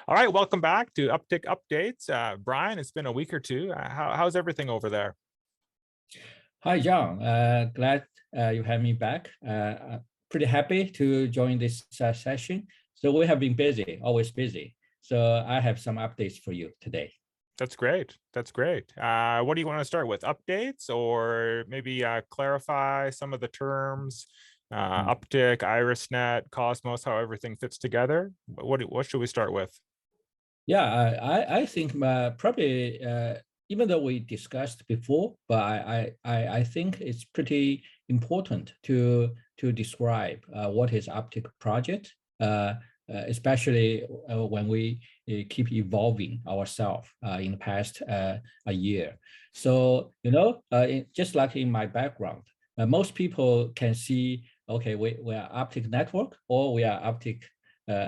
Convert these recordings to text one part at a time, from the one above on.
All right, welcome back to Uptick Updates. Brian, it's been a week or two. How's everything over there? Hi, John. Glad you have me back. Pretty happy to join this session. So we have been busy, always busy. So I have some updates for you today. That's great. That's great. What do you want to start with? Updates or maybe clarify some of the terms? Mm. Uptick, IrisNet, Cosmos, how everything fits together. What should we start with? Yeah, I think probably even though we discussed before, but I think it's pretty important to describe what is Uptick project, especially when we keep evolving ourselves in the past a year. So just like in my background, most people can see, okay, we are Uptick Network or we are Uptick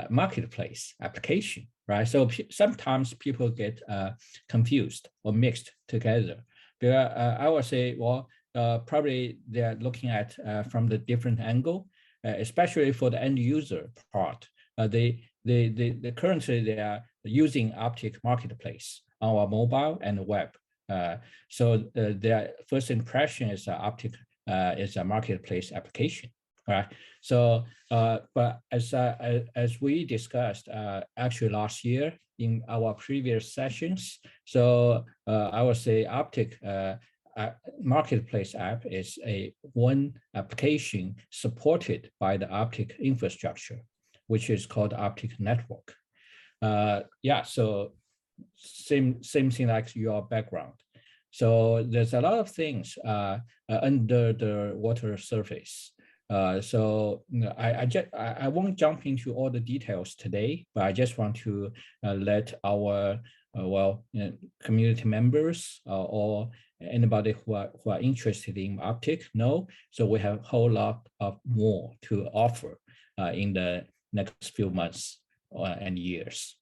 marketplace application, right? So sometimes people get confused or mixed together. But I would say, well, probably they're looking at from the different angle, especially for the end user part. They currently they are using Uptick Marketplace on our mobile and web. So their first impression is Uptick is a marketplace application. Right. So, but as we discussed actually last year in our previous sessions, so I would say Uptick marketplace app is one application supported by the Uptick infrastructure, which is called Uptick Network. Yeah. So same thing like your background. So there's a lot of things under the water surface. So I won't jump into all the details today, but I just want to let our community members or anybody who are interested in Uptick know. So we have a whole lot of more to offer in the next few months and years.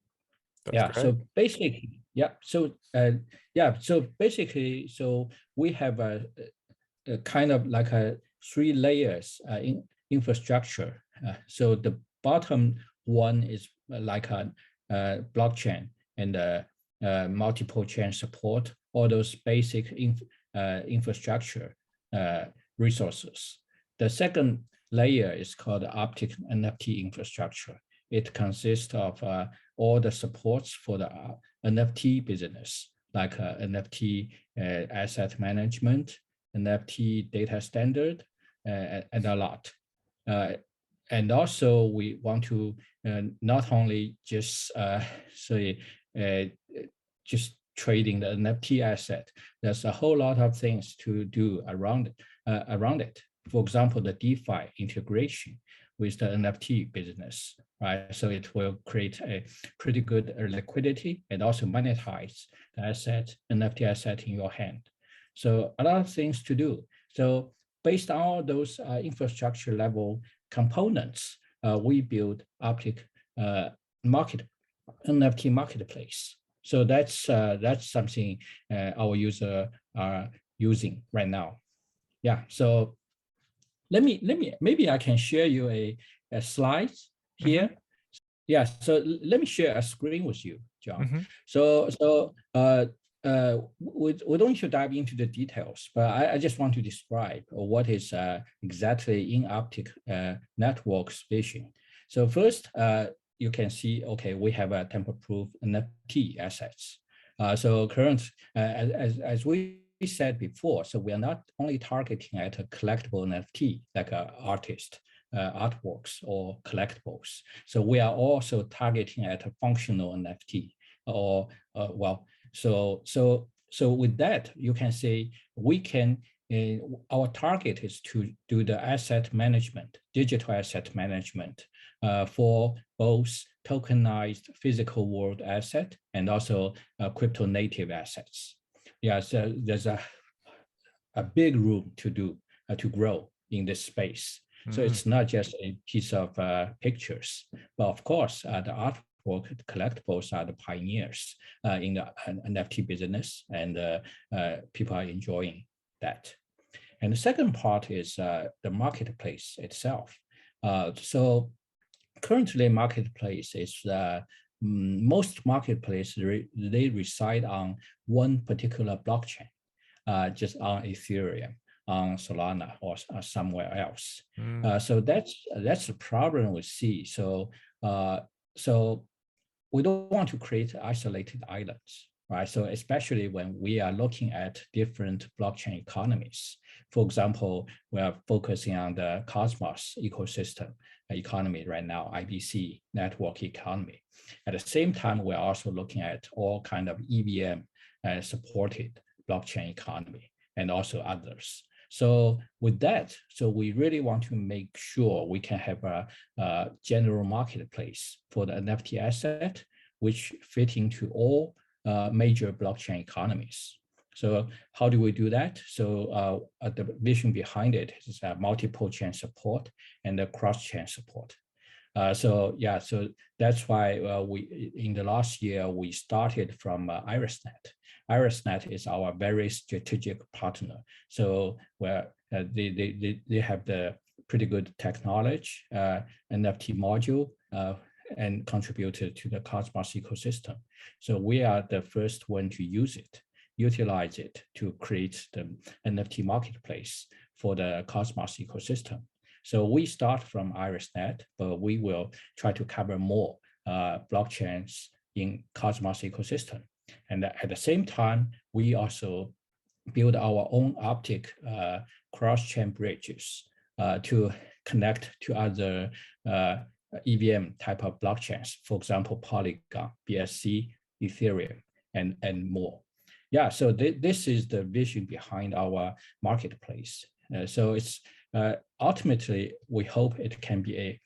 That's Yeah. great. So basically, yeah. So So basically, so we have a kind of like a three layers in infrastructure. So the bottom one is like a blockchain and multiple chain support, all those basic infrastructure resources. The second layer is called Uptick NFT infrastructure. It consists of all the supports for the NFT business, like NFT asset management, NFT data standard, and a lot. And also we want to not only just say just trading the NFT asset. There's a whole lot of things to do around it. For example, the DeFi integration with the NFT business, right? So it will create a pretty good liquidity and also monetize the asset, NFT asset in your hand. So a lot of things to do. So based on those infrastructure level components, we build Uptick NFT marketplace. So that's something our user are using right now. Yeah. So maybe I can share you a slide Mm-hmm. here. Yeah. So let me share a screen with you, John. Mm-hmm. We don't need to dive into the details, but I just want to describe what is exactly in Uptick Network's vision. So first, you can see, okay, we have a tamper-proof NFT assets. So current, as we said before, so we are not only targeting at a collectible NFT like an artist, artworks or collectibles. So we are also targeting at a functional NFT or so with that, you can say we can, our target is to do the asset management, digital asset management for both tokenized physical world asset and also crypto native assets. Yeah, so there's a big room to do, to grow in this space. So Mm-hmm. it's not just a piece of pictures, but of course, the artwork, the collectibles are the pioneers in the NFT business, and people are enjoying that. And the second part is the marketplace itself. So currently, marketplace is most marketplaces, they reside on one particular blockchain, just on Ethereum, on Solana, or somewhere else. Mm. So that's the problem we see. So we don't want to create isolated islands, right? So especially when we are looking at different blockchain economies. For example, we are focusing on the Cosmos ecosystem economy right now, IBC network economy. At the same time, we're also looking at all kind of EVM supported blockchain economy and also others. So with that, so we really want to make sure we can have a general marketplace for the NFT asset, which fit into all major blockchain economies. So how do we do that? So the vision behind it is multiple chain support and the cross-chain support. So that's why we in the last year we started from IrisNet. IrisNet is our very strategic partner. So where they have the pretty good technology, NFT module, and contributed to the Cosmos ecosystem. So we are the first one to use it, utilize it to create the NFT marketplace for the Cosmos ecosystem. So we start from IrisNet, but we will try to cover more blockchains in Cosmos ecosystem. And at the same time, we also build our own Uptick cross-chain bridges to connect to other EVM type of blockchains, for example, Polygon, BSC, Ethereum, and more. Yeah, so this is the vision behind our marketplace. So it's ultimately, we hope it can be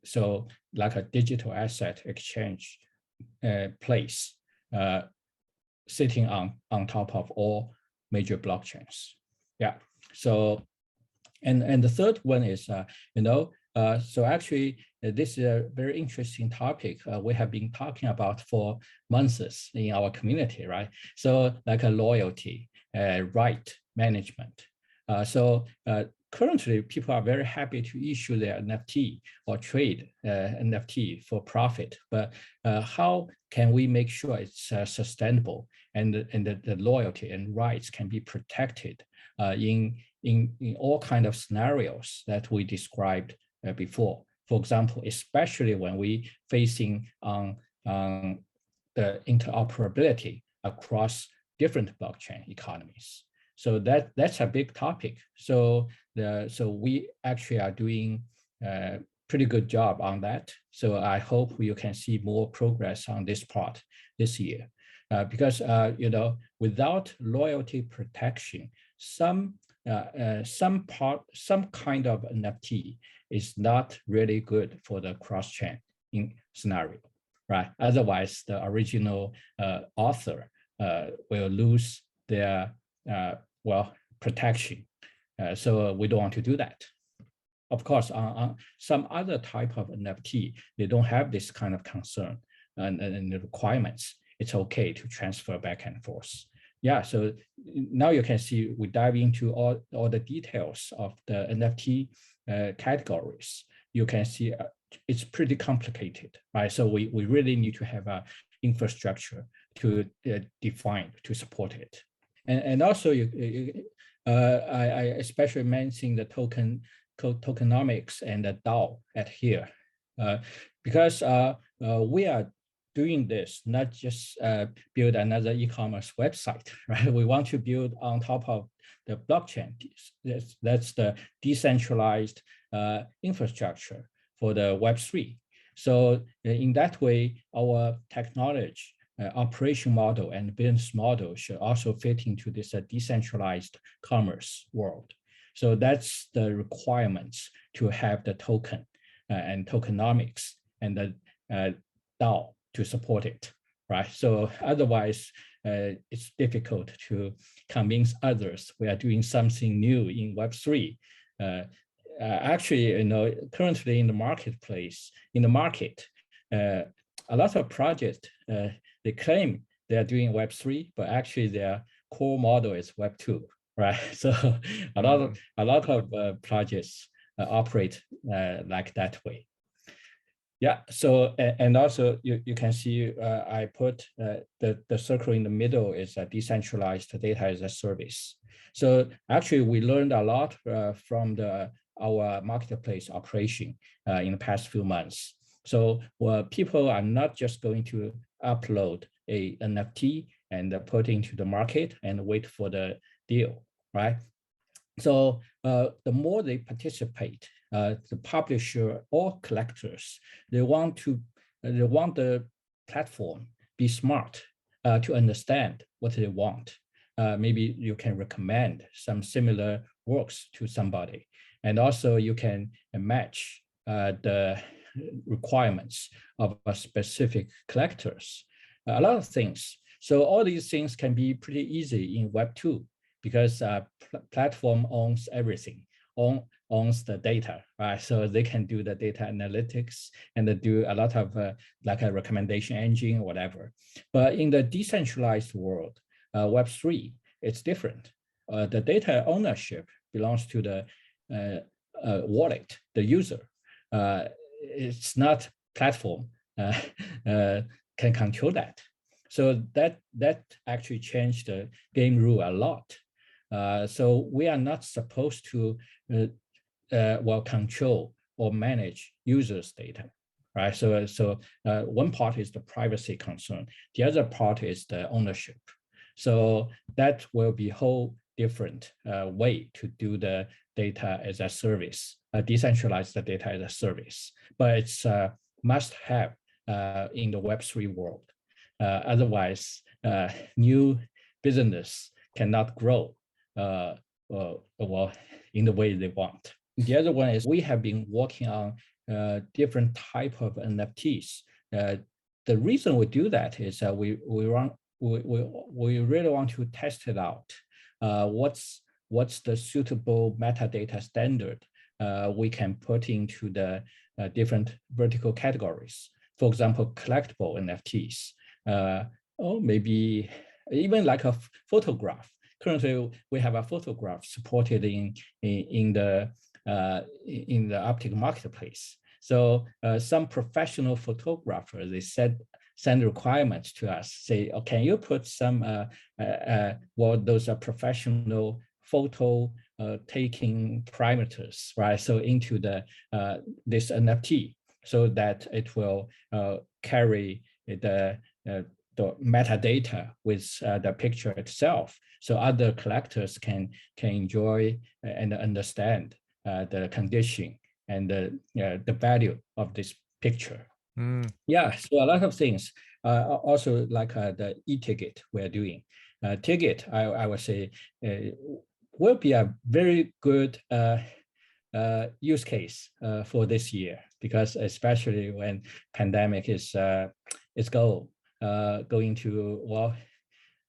so like a digital asset exchange place sitting on top of all major blockchains. Yeah. So and the third one is so actually this is a very interesting topic we have been talking about for months in our community, right? So like a loyalty, right management. So currently people are very happy to issue their NFT or trade NFT for profit, but how can we make sure it's sustainable and the loyalty and rights can be protected in all kind of scenarios that we described before? For example, especially when we facing on the interoperability across different blockchain economies. So that's a big topic. So we actually are doing a pretty good job on that. So I hope you can see more progress on this part this year, because without loyalty protection, some kind of NFT is not really good for the cross-chain scenario, right? Otherwise, the original author will lose their protection. So we don't want to do that. Of course, on some other type of NFT, they don't have this kind of concern and the requirements. It's okay to transfer back and forth. Yeah, so now you can see we dive into all the details of the NFT categories. You can see it's pretty complicated, right? So we really need to have a infrastructure to define, to support it. And also, I especially mentioned the tokenomics and the DAO at here, because we are doing this, not just build another e-commerce website, right? We want to build on top of the blockchain. That's the decentralized infrastructure for the Web3. So in that way, our technology, operation model and business model should also fit into this decentralized commerce world. So that's the requirements to have the token and tokenomics and the DAO to support it, right? So otherwise, it's difficult to convince others we are doing something new in Web3. Actually, currently in the marketplace, a lot of projects, they claim they are doing Web3, but actually their core model is Web2, right? So a lot of projects operate like that way. Yeah. So and also you can see I put the circle in the middle is a decentralized data as a service. So actually we learned a lot from our marketplace operation in the past few months. So people are not just going to upload a NFT and put into the market and wait for the deal, right? So the more they participate, the publisher or collectors, they want the platform be smart to understand what they want. Maybe you can recommend some similar works to somebody, and also you can match the requirements of a specific collectors. A lot of things. So all these things can be pretty easy in Web2 because platform owns everything, owns the data, right? So they can do the data analytics and they do a lot of like a recommendation engine or whatever. But in the decentralized world, Web3, it's different. The data ownership belongs to the wallet, the user. It's not platform can control that. So that actually changed the game rule a lot. So we are not supposed to control or manage users' data, right? So one part is the privacy concern. The other part is the ownership. So that will be a whole different way to do the data as a service, decentralize the data as a service. But it's must have in the Web3 world. Otherwise, new business cannot grow in the way they want. The other one is we have been working on different type of NFTs. The reason we do that is we really want to test it out. What's the suitable metadata standard we can put into the different vertical categories. For example, collectible NFTs, or maybe even like a photograph. Currently, we have a photograph supported in the Uptick marketplace. So some professional photographers, they send requirements to us, say, oh, can you put some, those are professional photo taking parameters, right? So into the this NFT, so that it will carry the metadata with the picture itself, so other collectors can enjoy and understand the condition and the value of this picture. Mm. Yeah, so a lot of things. Also, like the e-ticket we're doing. Ticket, I would say, will be a very good use case for this year, because especially when pandemic is going to,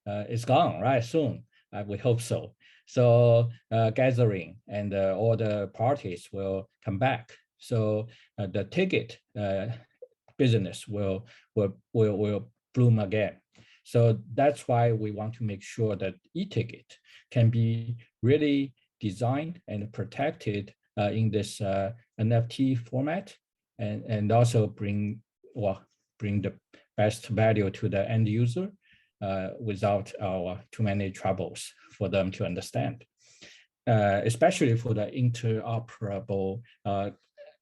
it's gone, right, soon. We hope so. So gathering and all the parties will come back. So the ticket business will bloom again. So that's why we want to make sure that e-ticket can be really designed and protected in this NFT format, and also bring the best value to the end user without too many troubles for them to understand. Especially for the interoperable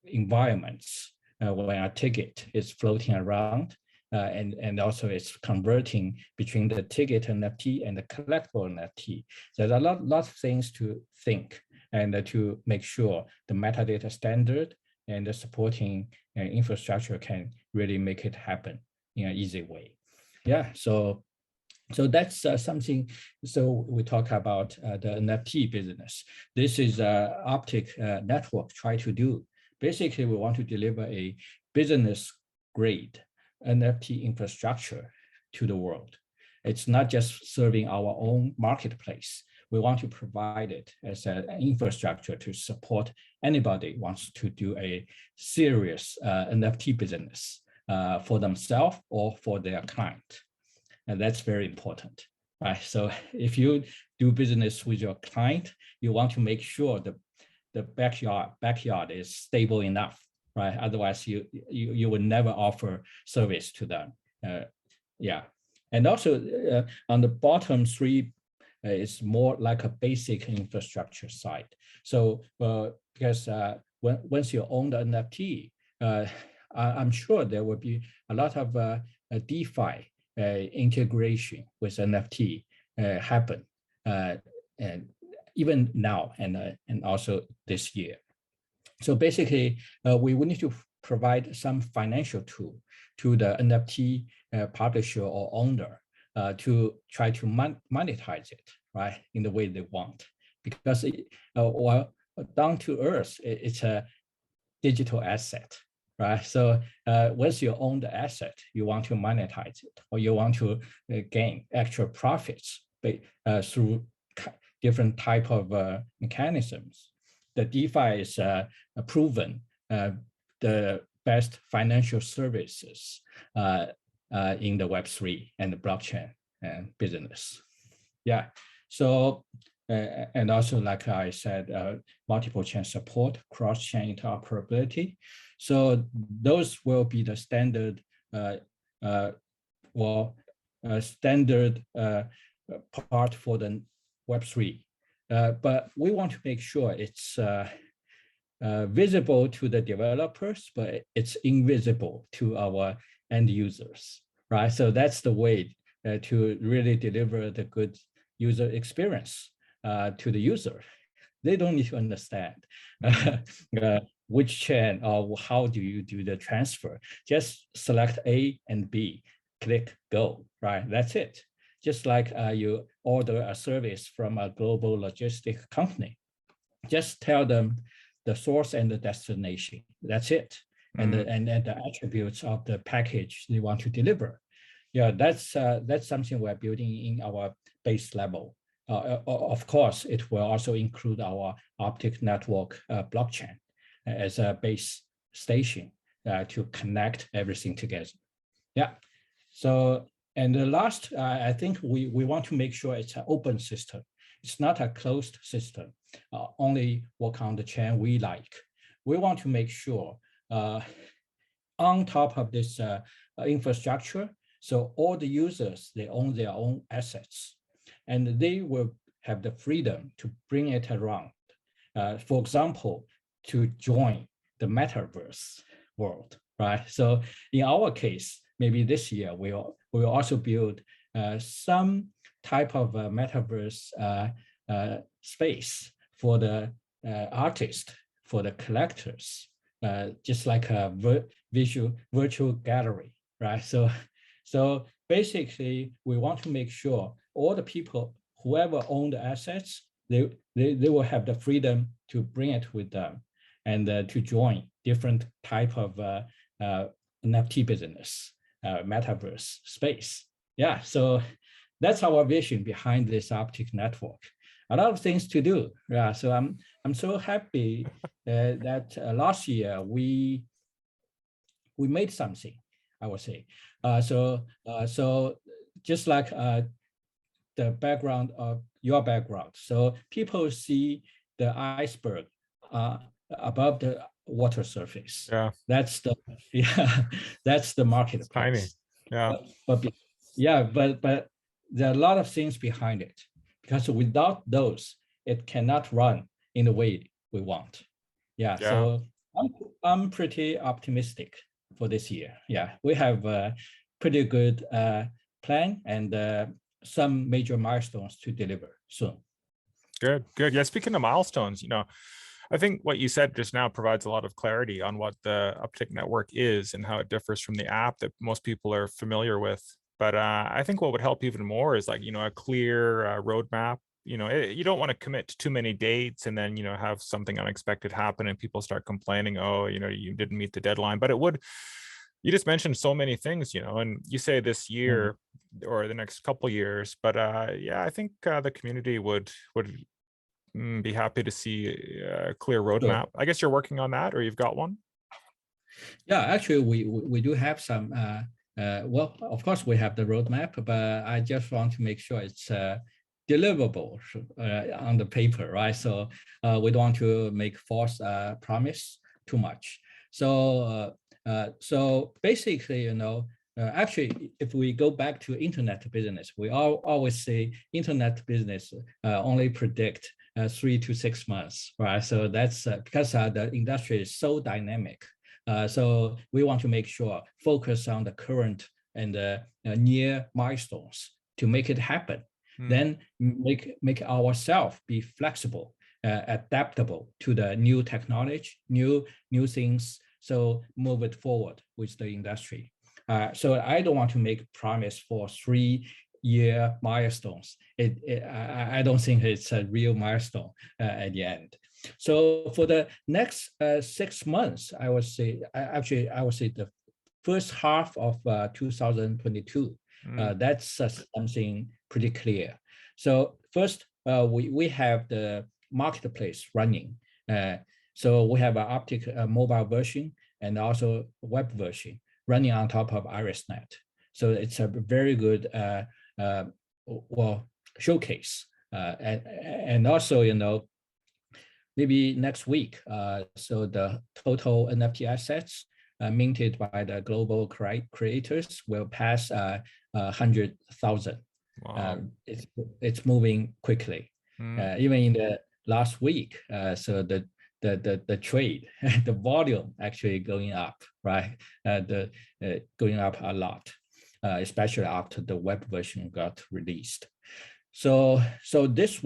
environments, when a ticket is floating around, and also it's converting between the ticket NFT and the collectible NFT. There's a lot of things to think and to make sure the metadata standard and the supporting infrastructure can really make it happen in an easy way. Yeah, so that's something. So we talk about the NFT business. This is Uptick Network try to do. Basically, we want to deliver a business grade NFT infrastructure to the world. It's not just serving our own marketplace. We want to provide it as an infrastructure to support anybody who wants to do a serious NFT business for themselves or for their client. And that's very important, right? So if you do business with your client, you want to make sure the backyard is stable enough right? Otherwise, you would never offer service to them. Yeah, and also on the bottom three, it's more like a basic infrastructure side. So because once you own the NFT, I'm sure there will be a lot of DeFi integration with NFT happen, and even now and also this year. So basically, we will need to provide some financial tool to the NFT publisher or owner to try to monetize it, right, in the way they want. Because well, down to earth, it's a digital asset, right? So once you own the asset, you want to monetize it, or you want to gain extra profits through different type of mechanisms. The DeFi is proven the best financial services in the Web3 and the blockchain business. Yeah, so and also, like I said, multiple chain support, cross-chain interoperability. So those will be the standard, standard part for the Web3. But we want to make sure it's visible to the developers, but it's invisible to our end users, right? So that's the way to really deliver the good user experience to the user. They don't need to understand which chain or how do you do the transfer. Just select A and B, click go, right? That's it. Just like you order a service from a global logistic company. Just tell them the source and the destination. That's it. And the attributes of the package they want to deliver. Yeah, that's something we're building in our base level. Of course, it will also include our Uptick Network blockchain as a base station to connect everything together. Yeah. So, and the last, I think we want to make sure it's an open system. It's not a closed system, only work on the chain we like. We want to make sure on top of this infrastructure, so all the users, they own their own assets and they will have the freedom to bring it around. For example, to join the metaverse world, right? So in our case, maybe this year we'll also build some type of metaverse space for the artists, for the collectors, just like a virtual gallery, right? So basically, we want to make sure all the people, whoever own the assets, they will have the freedom to bring it with them and to join different type of NFT business, metaverse space. Yeah, so that's our vision behind this Uptick network. A lot of things to do. Yeah, so I'm so happy that last year we made something, I would say. So just like the background of your background. So people see the iceberg above the water surface. Yeah. That's the that's the marketplace. It's tiny. Yeah. But there are a lot of things behind it, because without those, it cannot run in the way we want. Yeah. So I'm pretty optimistic for this year. Yeah, we have a pretty good plan and some major milestones to deliver soon. Good. Yeah, speaking of milestones, I think what you said just now provides a lot of clarity on what the Uptick network is and how it differs from the app that most people are familiar with. But I think what would help even more is like, a clear roadmap. You don't want to commit to too many dates and then, have something unexpected happen and people start complaining, oh, you didn't meet the deadline. But you just mentioned so many things, and you say this year or the next couple of years. But yeah, I think the community would be happy to see a clear roadmap. I guess you're working on that, or you've got one. Yeah, actually, we do have some. Well, of course, we have the roadmap, but I just want to make sure it's deliverable on the paper, right? So we don't want to make false promise too much. So basically, actually, if we go back to internet business, we always say internet business only predict 3 to 6 months, right? So that's because the industry is so dynamic. So we want to make sure focus on the current and near milestones to make it happen. Then make ourselves be flexible, adaptable to the new technology, new things. So move it forward with the industry. So I don't want to make promise for 3-year milestones. I don't think it's a real milestone at the end. So for the next 6 months, I would say the first half of 2022. That's something pretty clear. So first, we have the marketplace running. So we have an Uptick mobile version and also web version running on top of IrisNet. So it's a very good showcase. And also, maybe next week, so the total NFT assets minted by the global creators will pass 100,000. Wow. It's moving quickly. Even in the last week, so the trade, the volume actually going up, right? Going up a lot, especially after the web version got released. So this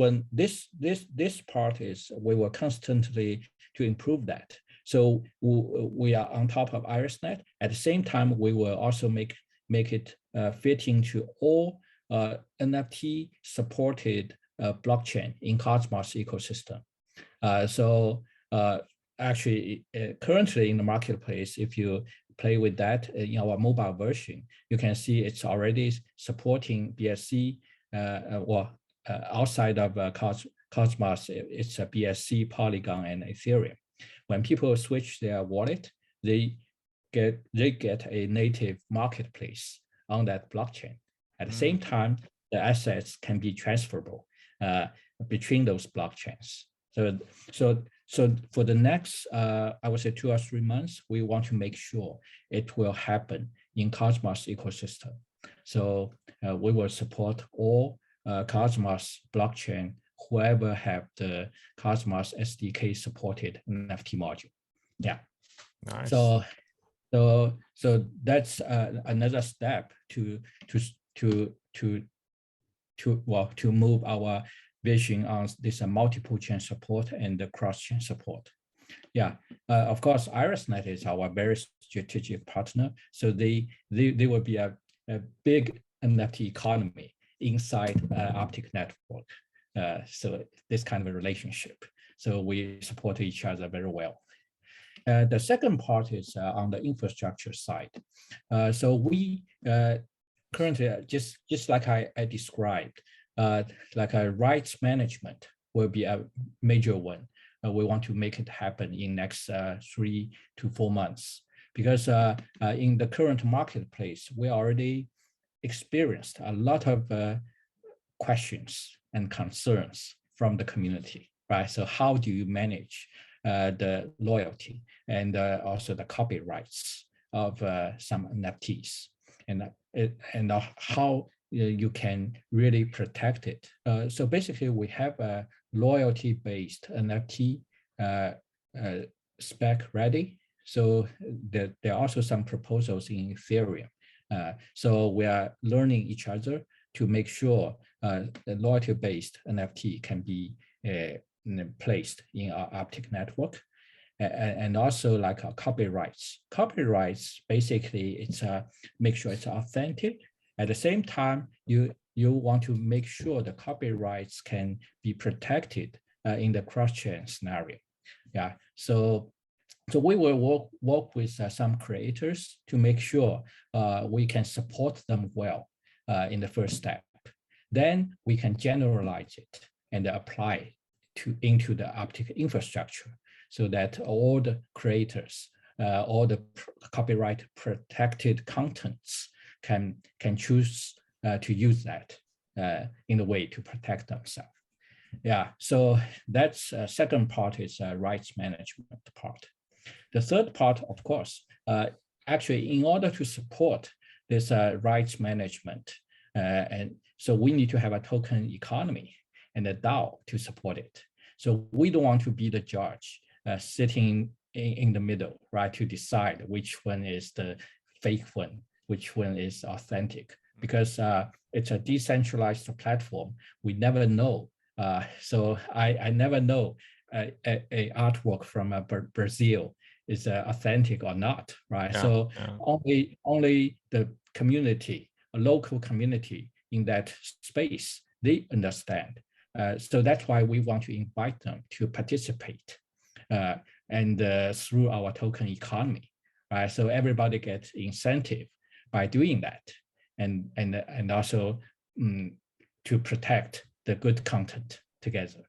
part is we will constantly to improve that. So we are on top of IrisNet. At the same time, we will also make it fit into all NFT supported blockchain in Cosmos ecosystem. Actually, currently in the marketplace, if you play with that in our mobile version, you can see it's already supporting BSC. Outside of Cosmos, it's a BSC, Polygon, and Ethereum. When people switch their wallet, they get a native marketplace on that blockchain. At the same time, the assets can be transferable between those blockchains. So for the next, I would say 2 or 3 months, we want to make sure it will happen in Cosmos ecosystem. So we will support all Cosmos blockchain, whoever have the Cosmos SDK supported NFT module. Yeah. Nice. So that's another step to move our vision on this multiple chain support and the cross chain support. Yeah, of course, IrisNet is our very strategic partner. So they will be a big NFT economy inside Uptick Network. So this kind of a relationship. So we support each other very well. The second part is on the infrastructure side. So we currently, just like I described, like a rights management will be a major one. We want to make it happen in next 3 to 4 months, because in the current marketplace, we already experienced a lot of questions and concerns from the community, right? So how do you manage the loyalty and also the copyrights of some NFTs, and how you can really protect it? So basically, we have a loyalty-based NFT spec ready. So there are also some proposals in Ethereum. So we are learning each other to make sure the loyalty-based NFT can be placed in our Uptick network. And also like copyrights. Copyrights, basically, it's make sure it's authentic. At the same time, you want to make sure the copyrights can be protected in the cross-chain scenario. Yeah, so we will work with some creators to make sure we can support them well in the first step. Then we can generalize it and apply into the Uptick infrastructure, so that all the creators, all the copyright protected contents can choose to use that in a way to protect themselves. Yeah, so that's second part is rights management part. The third part, of course, actually, in order to support this rights management, and so we need to have a token economy and a DAO to support it. So we don't want to be the judge sitting in the middle, right, to decide which one is the fake one, which one is authentic, because it's a decentralized platform. We never know. So I never know a artwork from Brazil is authentic or not, right? Yeah, So yeah. only the community, a local community in that space, they understand. So that's why we want to invite them to participate, and through our token economy, right? So everybody gets incentive by doing that, and also to protect the good content together.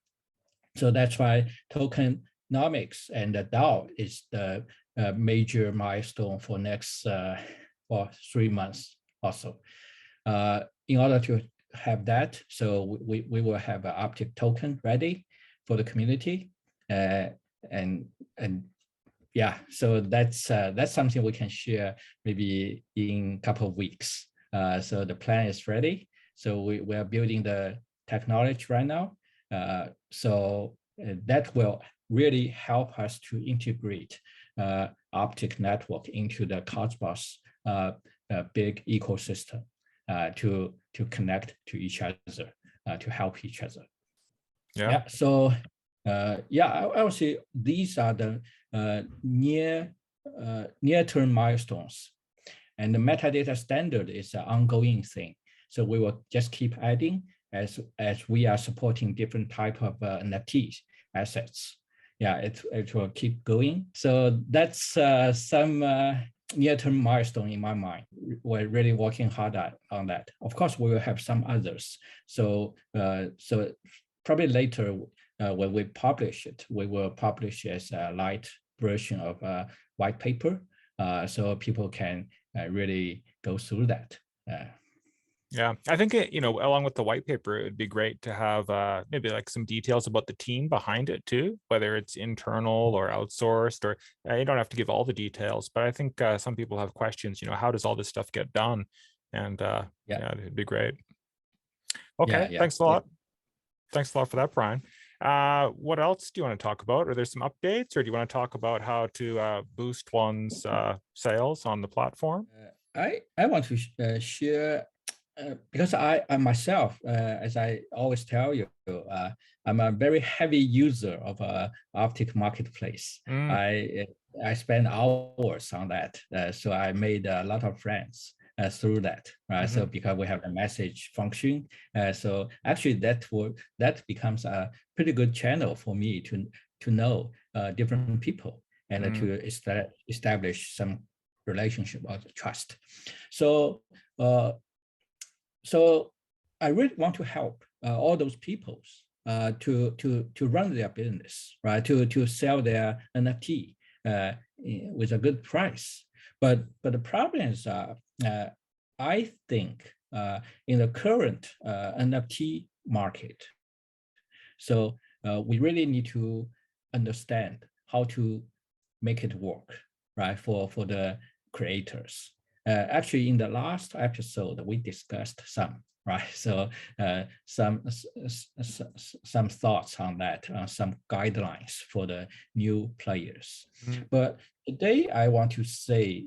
So that's why tokenomics and the DAO is the major milestone for next 3 months also. In order to have that, so we will have an Uptick token ready for the community, and yeah, so that's something we can share maybe in a couple of weeks. So the plan is ready. So we are building the technology right now. So that will really help us to integrate Uptick Network into the Cosmos big ecosystem to connect to each other, to help each other. Yeah. So yeah, I would say these are the near-term milestones, and the metadata standard is an ongoing thing. So we will just keep adding as we are supporting different type of NFTs assets. Yeah, it will keep going. So that's some near-term milestone in my mind. We're really working hard on that. Of course, we will have some others. So so probably later when we publish it, we will publish as a light version of a white paper, so people can really go through that. Yeah, I think along with the white paper, it would be great to have maybe like some details about the team behind it too, whether it's internal or outsourced, or you don't have to give all the details. But I think some people have questions. How does all this stuff get done? And yeah, it'd be great. Okay, thanks a lot. Thanks a lot for that, Brian. What else do you want to talk about? Are there some updates, or do you want to talk about how to boost one's sales on the platform? I want to share. Because I myself, as I always tell you, I'm a very heavy user of Uptick Marketplace. I spend hours on that, so I made a lot of friends through that. Right? So because we have a message function, so actually that becomes a pretty good channel for me to know different people and to establish some relationship or trust. So. So I really want to help all those people to run their business, right? To sell their NFT with a good price. But the problem is, I think in the current NFT market, so we really need to understand how to make it work, right? For the creators. Actually, in the last episode, we discussed some, right? So some thoughts on that, some guidelines for the new players. But today, I want to say,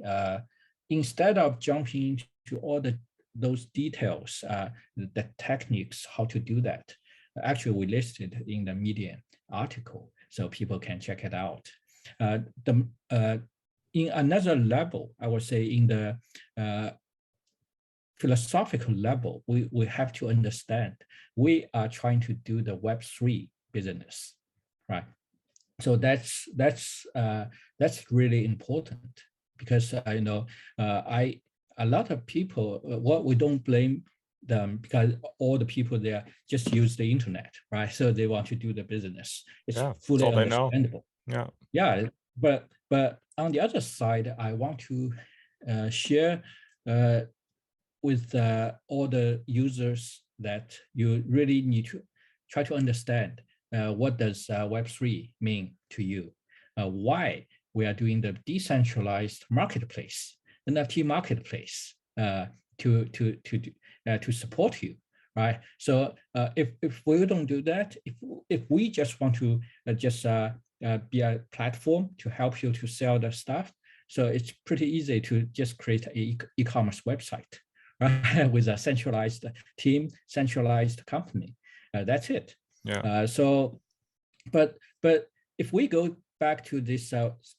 instead of jumping into all those details, the techniques, how to do that, actually, we listed in the Medium article, so people can check it out. In another level, I would say in the philosophical level, we have to understand we are trying to do the Web3 business, right? So that's really important because a lot of people, what we don't blame them because all the people there just use the internet, right? So they want to do the business. It's fully understandable. Yeah, but on the other side, I want to share with all the users that you really need to try to understand what does Web3 mean to you? Why we are doing the decentralized marketplace, NFT marketplace, to support you, right? So if we don't do that, if we just want to be a platform to help you to sell the stuff, so it's pretty easy to just create a e-commerce website, right? With a centralized team, centralized company. That's it. Yeah. But if we go back to this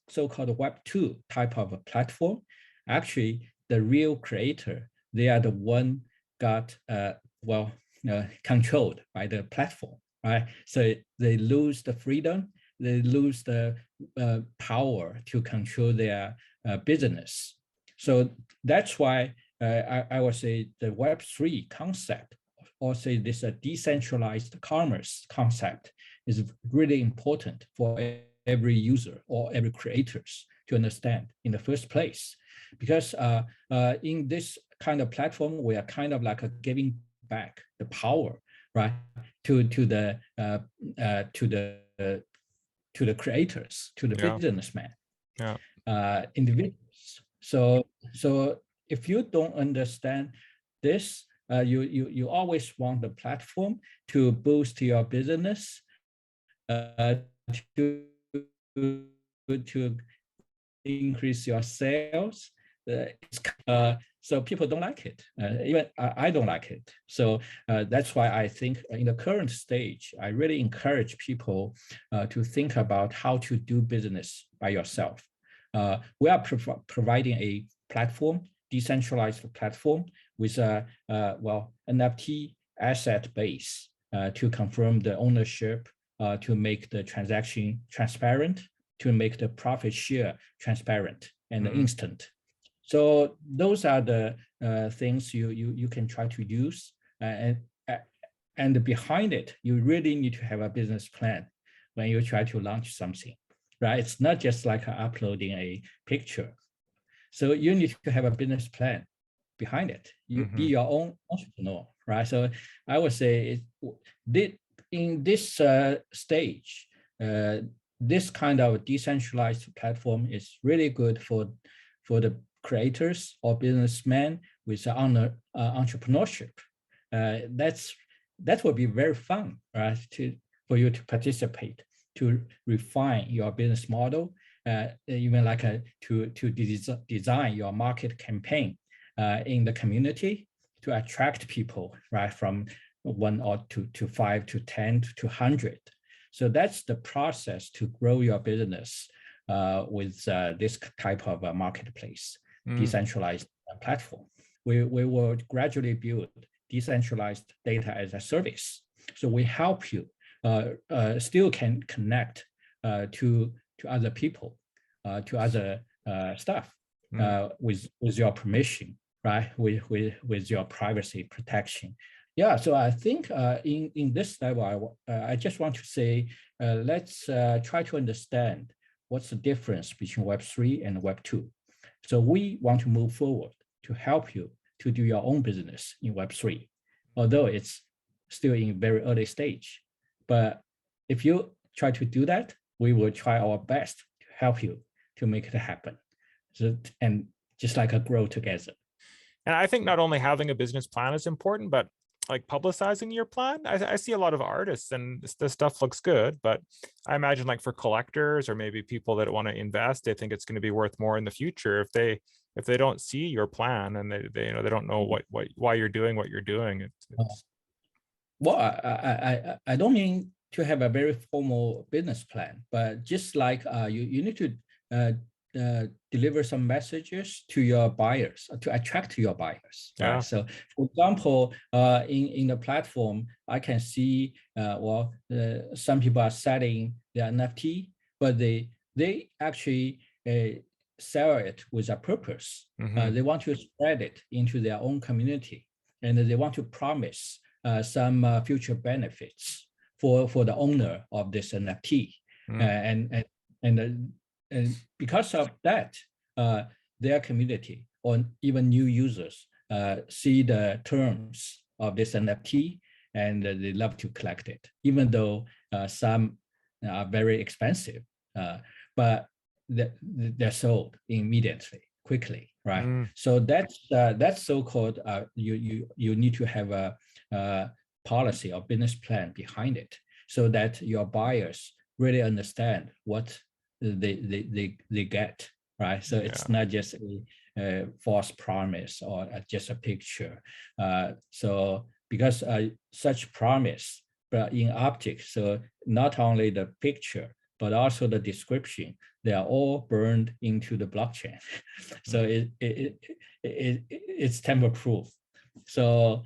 so-called Web2 type of a platform, actually the real creator, they are the one got controlled by the platform, right? So they lose the freedom, they lose the power to control their business. So that's why I would say the Web3 concept, or say this decentralized commerce concept, is really important for every user or every creators to understand in the first place. Because in this kind of platform, we are kind of like giving back the power, right, to the creators, to the Yeah. businessmen, Yeah. individuals. So if you don't understand this, you always want the platform to boost your business, to increase your sales. So people don't like it. Even I don't like it. So that's why I think in the current stage, I really encourage people to think about how to do business by yourself. We are providing a platform, decentralized platform with a NFT asset base to confirm the ownership, to make the transaction transparent, to make the profit share transparent and instant. So those are the things you can try to use, and behind it, you really need to have a business plan when you try to launch something, right? It's not just like uploading a picture. So you need to have a business plan behind it. You be your own entrepreneur, right? So I would say in this stage, this kind of decentralized platform is really good for the creators or businessmen with entrepreneurship. That will be very fun, right? For you to participate, to refine your business model, even like to design your market campaign in the community to attract people, right, from 1 or 2 to 5 to 10 to 100. So that's the process to grow your business with this type of a marketplace, decentralized platform. We will gradually build decentralized data as a service. So we help you still can connect to other people, to other stuff with your permission, right? With your privacy protection. Yeah, so I think in this level, I just want to say, let's try to understand what's the difference between Web3 and Web2. So we want to move forward to help you to do your own business in Web3, although it's still in very early stage. But if you try to do that, we will try our best to help you to make it happen. So, and just like a grow together. And I think not only having a business plan is important, but like publicizing your plan. I see a lot of artists and this stuff looks good, but I imagine like for collectors or maybe people that want to invest, they think it's going to be worth more in the future if they don't see your plan and they don't know why you're doing what you're doing. Well, I don't mean to have a very formal business plan, but just like you need to deliver some messages to your buyers, to attract your buyers. Yeah. Right? So, for example, in the platform, I can see some people are selling the NFT, but they actually sell it with a purpose. They want to spread it into their own community, and they want to promise some future benefits for the owner of this NFT, and because of that, their community or even new users see the terms of this NFT and they love to collect it, even though some are very expensive. But they're sold immediately, quickly, right? Mm, So that's so-called you need to have a policy or business plan behind it, so that your buyers really understand what they get, right? So it's yeah. not just a false promise or just a picture. So because such promise, but in Uptick, so not only the picture but also the description, they are all burned into the blockchain. So Mm, it's tamper proof. So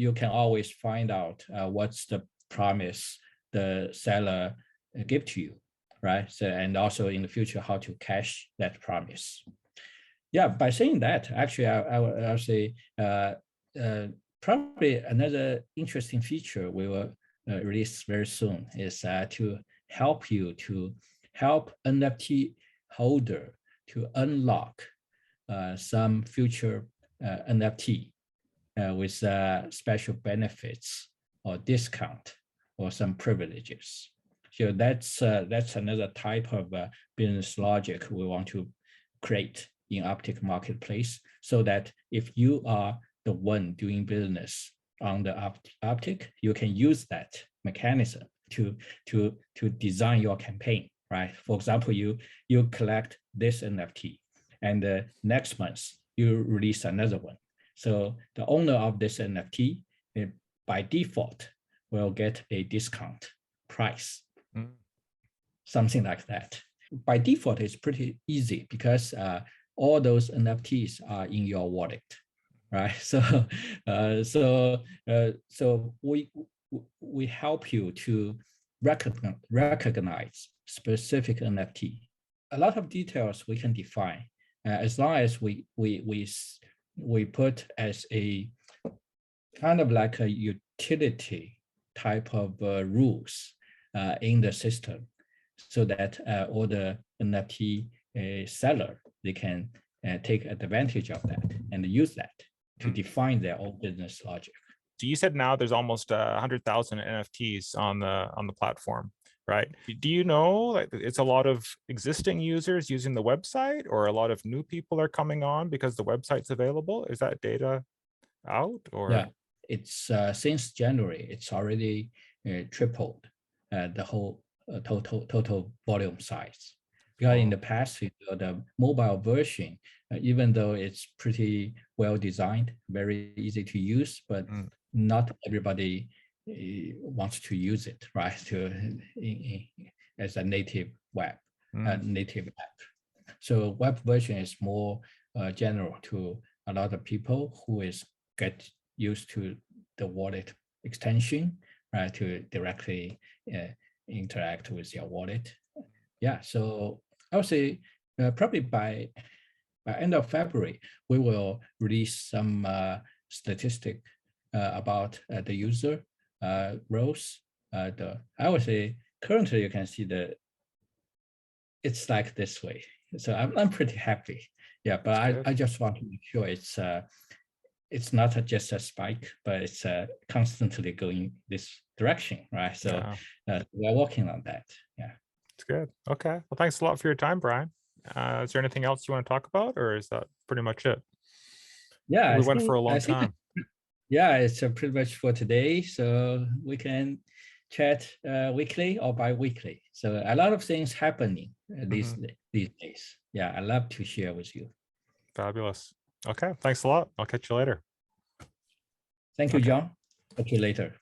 you can always find out what's the promise the seller give to you, right? So, and also in the future, how to cash that promise. Yeah, by saying that, actually, I'll say probably another interesting feature we will release very soon is to help you to help NFT holder to unlock some future NFT with special benefits or discount or some privileges. So that's another type of business logic we want to create in Uptick Marketplace, so that if you are the one doing business on the Uptick, you can use that mechanism to design your campaign, right? For example, you collect this NFT, and next month you release another one. So the owner of this NFT, by default, will get a discount price, mm, something like that. By default, it's pretty easy because all those NFTs are in your wallet, right? So we help you to recognize specific NFT. A lot of details we can define as long as we put as a kind of like a utility type of rules in the system, so that all the NFT seller, they can take advantage of that and use that to mm. define their own business logic. So you said now there's almost 100,000 NFTs on the platform, right? Do you know like it's a lot of existing users using the website, or a lot of new people are coming on because the website's available? Is that data out, or? Yeah, it's since January, it's already tripled the whole total volume size. Because in Oh, the past, the mobile version, even though it's pretty well designed, very easy to use, but mm, not everybody wants to use it, right? As a native mm, native app. So web version is more general to a lot of people who is get used to the wallet extension, right, to directly interact with your wallet. Yeah, so I would say probably by end of February, we will release some statistic about the user roles. I would say currently you can see it's like this way. So I'm pretty happy. Yeah, but that's good. I just want to make sure it's not just a spike, but it's constantly going this direction, right? So Yeah, we're working on that. Yeah. it's good. Okay. Well, thanks a lot for your time, Brian. Is there anything else you want to talk about, or is that pretty much it? Yeah, We went for a I long think time. yeah, it's pretty much for today. So we can chat weekly or bi-weekly. So a lot of things happening Hmm. these days. Yeah, I love to share with you. Fabulous. Okay. Thanks a lot. I'll catch you later. Thank you, Okay. John. Talk to you later.